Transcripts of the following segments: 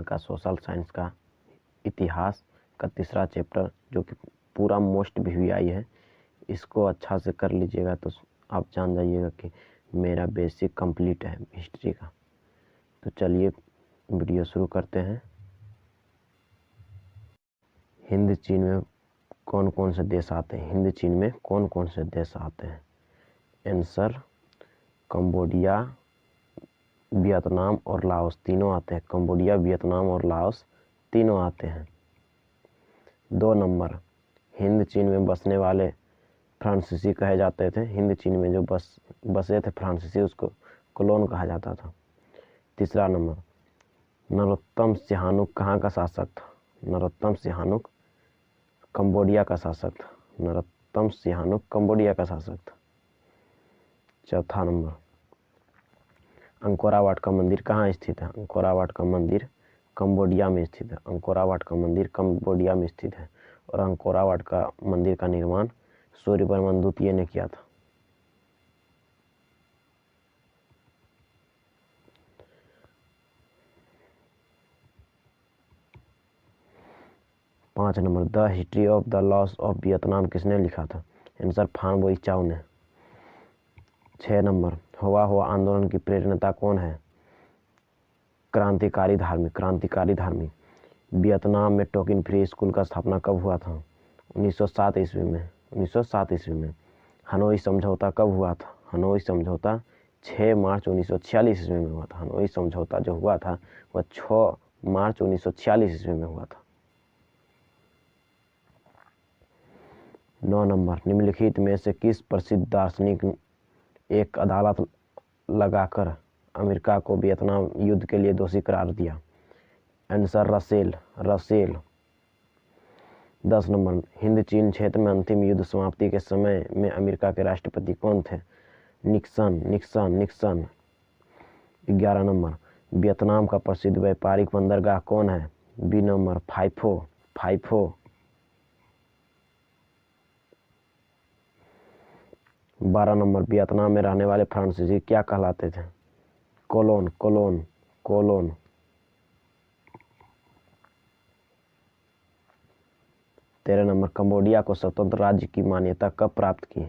Education का, social science का, इतिहास का तीसरा चैप्टर जो कि पूरा मोस्ट VVI है, इसको अच्छा से कर लीजिएगा तो आप जान जाइएगा कि मेरा बेसिक कंप्लीट है हिस्ट्री का। तो चलिए वीडियो शुरू करते हैं। हिंद चीन में कौन कौन से देश आते हैं? हिंद चीन में कौन कौन से देश आते हैं? आंसर कंबोडिया, वियतनाम और लाओस तीनों आते हैं। कंबोडिया, वियतनाम और लाओस तीनों आते हैं। 2 नंबर, हिंद चीन में बसने वाले फ्रांसीसी कहे जाते थे। हिंद चीन में जो बसे थे फ्रांसीसी, उसको कोलोन कहा जाता था। 3 नंबर, नरोत्तम सिहानुक कहाँ का शासक था? नरोत्तम सिहानुक कंबोडिया का शासक था। नरोत्तम सिहानुक कंबोडिया का शासक था। 4 नंबर, अंकोरा वाट का मंदिर कहाँ स्थित है? अंकोरा वाट का मंदिर कंबोडिया में स्थित है। अंकोरा वाट का मंदिर कंबोडिया में स्थित है और अंकोरा वाट का मंदिर का निर्माण सूर्यवर्मन द्वितीय ने किया था। 5 number, the history of the loss of Vietnam किसने लिखा था? आंसर फान बोई चाउ ने। 6 नंबर, हुआ आंदोलन की प्रेरणा कौन है? क्रांतिकारी धार्मिक। वियतनाम में टोकिन फ्री स्कूल का स्थापना कब हुआ था? 1907 ईस्वी में। 1907 ईस्वी में। हनोई समझौता कब हुआ था? हनोई समझौता 6 मार्च 1946 ईस्वी में हुआ था। हनोई समझौता जो हुआ था वह 6 मार्च 1946 ईस्वी में हुआ था। 9 नंबर, निम्नलिखित में से किस प्रसिद्ध दार्शनिक एक अदालत लगाकर अमेरिका को वियतनाम युद्ध के लिए दोषी करार दिया? Answer Russell. 10 नंबर, हिंद चीन क्षेत्र में अंतिम युद्ध समाप्ति के समय में अमेरिका के राष्ट्रपति कौन थे? निक्सन। 11 नंबर, वियतनाम का प्रसिद्ध व्यापारिक बंदरगाह कौन है? B number, Faifo. 12 number, Vietnam में रहने वाले फ्रांसीसी क्या कहलाते थे? कोलोन। 13 नंबर, कंबोडिया को स्वतंत्र राज्य की मान्यता कब प्राप्त की?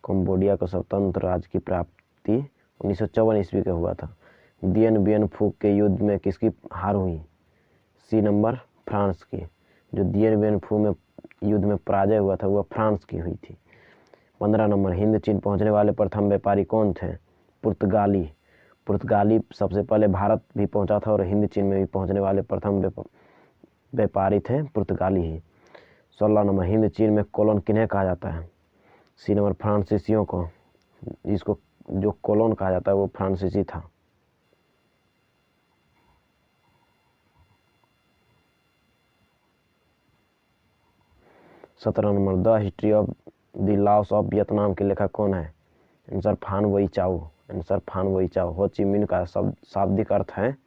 कंबोडिया को स्वतंत्र राज्य की प्राप्ति 1954 ईस्वी का हुआ था। दियन बियन फू के युद्ध में किसकी हार हुई? सी नंबर, फ्रांस की। जो दियन बियन फू में युद्ध में पराजय हुआ था वह फ्रांस की हुई थी। 15 नंबर, हिंद चीन पहुंचने वाले प्रथम व्यापारी कौन थे? पुर्तगाली सबसे पहले भारत भी पहुंचा था और हिंद चीन में भी पहुंचने वाले प्रथम व्यापारी थे पुर्तगाली ही। 16 नंबर, हिंद चीन में कोलोन किन्हें कहा जाता है? सी नंबर, फ्रांसीसियों को। जिसको जो कोलोन कहा जाता है वो फ्रांसीसी था। 17 number, the history of the loss of Vietnam के लेखक कौन है? आंसर फान बोई चाउ। हो ची मिन का शाब्दिक अर्थ है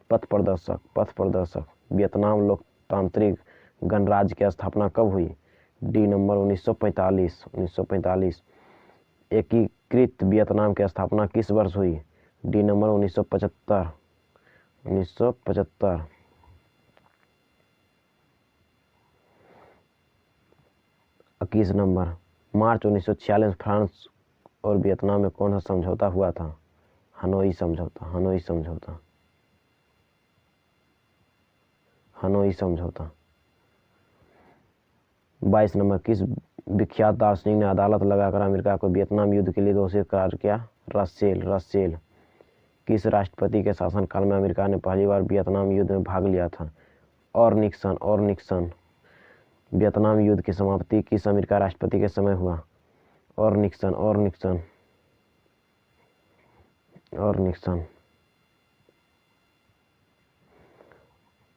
पथ प्रदर्शक। वियतनाम लोकतांत्रिक गणराज्य की स्थापना कब हुई? D number, 1945। एकीकृत वियतनाम की स्थापना किस वर्ष हुई? D number, 1975। 21 नंबर, मार्च 1946 फ्रांस और वियतनाम में कौन सा समझौता हुआ था? हनोई समझौता। 22 नंबर, किस विख्यात दार्शनिक ने अदालत लगाकर अमेरिका को वियतनाम युद्ध के लिए दोषी करार किया? रसेल। किस राष्ट्रपति के शासनकाल में अमेरिका ने पहली बार वियतनाम युद्ध में भाग लिया था? और निक्सन। वियतनाम युद्ध की समाप्ति किस अमेरिका राष्ट्रपति के समय हुआ? और निक्सन।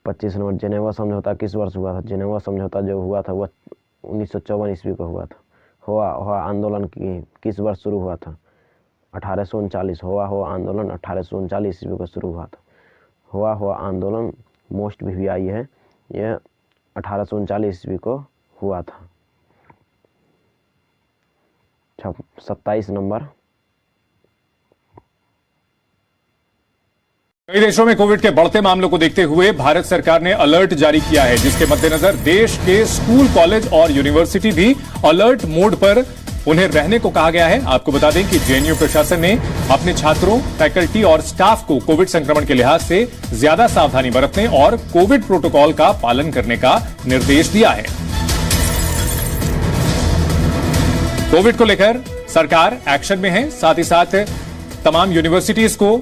25 नंबर, जेनेवा समझौता किस वर्ष हुआ था? जेनेवा समझौता जो हुआ था वह 1954 ईस्वी को हुआ था। हुआ आंदोलन किस वर्ष शुरू हुआ था? 1839। हुआ आंदोलन 1839 ईस्वी को शुरू हुआ था। हुआ आंदोलन मोस्ट VVI है, यह 1839 ईस्वी को हुआ था। 27 नंबर, कई देशों में कोविड के बढ़ते मामलों को देखते हुए भारत सरकार ने अलर्ट जारी किया है, जिसके मद्देनजर देश के स्कूल, कॉलेज और यूनिवर्सिटी भी अलर्ट मोड पर उन्हें रहने को कहा गया है। आपको बता दें कि जेएनयू प्रशासन ने अपने छात्रों, फैकल्टी और स्टाफ को कोविड संक्रमण के लिहाज से ज्यादा सावधानी बरतने और कोविड प्रोटोकॉल का पालन करने का निर्देश दिया है। कोविड को लेकर सरकार एक्शन में है, साथ ही साथ तमाम यूनिवर्सिटीज को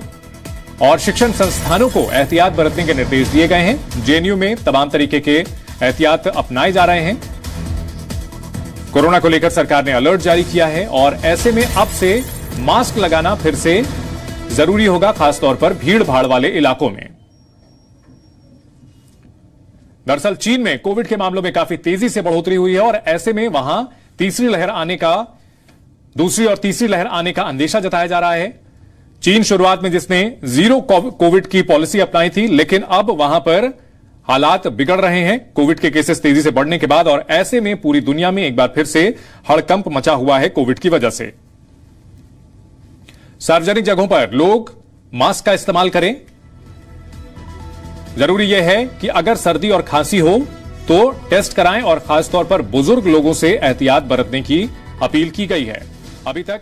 और शिक्षण संस्थानों को एहतियात बरतने के निर्देश दिए गए हैं। जेएनयू में तमाम तरीके के एहतियात अपनाए जा रहे हैं। कोरोना को लेकर सरकार ने अलर्ट जारी किया है और ऐसे में अब से मास्क लगाना फिर से जरूरी होगा, खासतौर पर भीड़ भाड़ वाले इलाकों में। दरअसल चीन में कोविड के मामलों में काफी तेजी से बढ़ोतरी हुई है और ऐसे में वहां दूसरी और तीसरी लहर आने का अंदेशा जताया जा रहा है। चीन शुरुआत में जिसने जीरो कोविड की पॉलिसी अपनाई थी, लेकिन अब वहां पर हालात बिगड़ रहे हैं कोविड के केसेस तेजी से बढ़ने के बाद, और ऐसे में पूरी दुनिया में एक बार फिर से हड़कंप मचा हुआ है कोविड की वजह से। सार्वजनिक जगहों पर लोग मास्क का इस्तेमाल करें। जरूरी यह है कि अगर सर्दी और खांसी हो तो टेस्ट कराएं और खासतौर पर बुजुर्ग लोगों से एहतियात बरतने की अपील की गई है। अभी तक